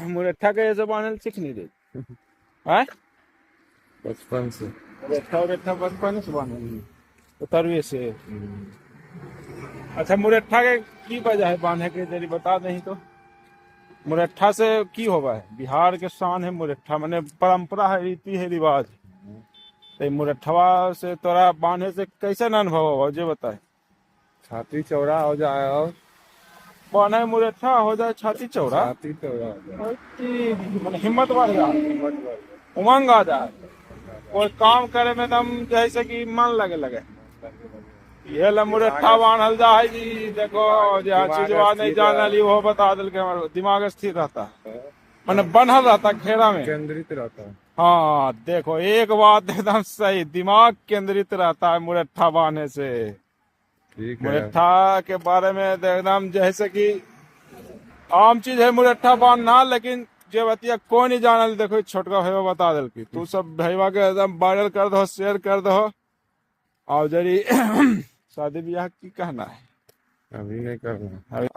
मुरट्ठा के ऐसे बांधल सीख नहीं दे हैं बचपन से। मुरट्ठा बचपन से बांधल उतरवे से। अच्छा मुरट्ठा के की वजह है बांधे के जरी बता नहीं तो। मुरट्ठा से की होगा है बिहार के शान है मुरट्ठा माने परंपरा है रीति है रिवाज। तो मुरट्ठवा से तोरा बांधे से कैसे न अनुभव हो जे बताए। छाती चौड़ा हो जाए और बांधे मुरट्ठा हो जाए छाती चौड़ा छाती चौड़ा हो जाए, माने हिम्मत बढ़ जाए हिम्मत बढ़ जाए। उमंग आ जाए कोई काम करे में दम जैसे कि मन लगे ये ला मुरट्ठा बांधल जाए जी। देखो जहाँ चीजवा नहीं जानल वो बता दिल के हमारे दिमाग स्थिर रहता है मैंने बनल रहता घेरा में केंद्रित रहता है। हाँ देखो एक बात एकदम सही दिमाग केंद्रित रहता है मुरट्ठा बांधने से। ठीक है। मुरट्ठा के बारे में एकदम जैसे कि आम चीज है मुरट्ठा बांधना लेकिन जे बतिया कोई नहीं जानल। देखो छोटका भैया बता दिल की तू सब भैया के एकदम वायरल कर दो शेयर कर दो। और जरी शादी ब्याह की कहना है अभी नहीं करना। अभी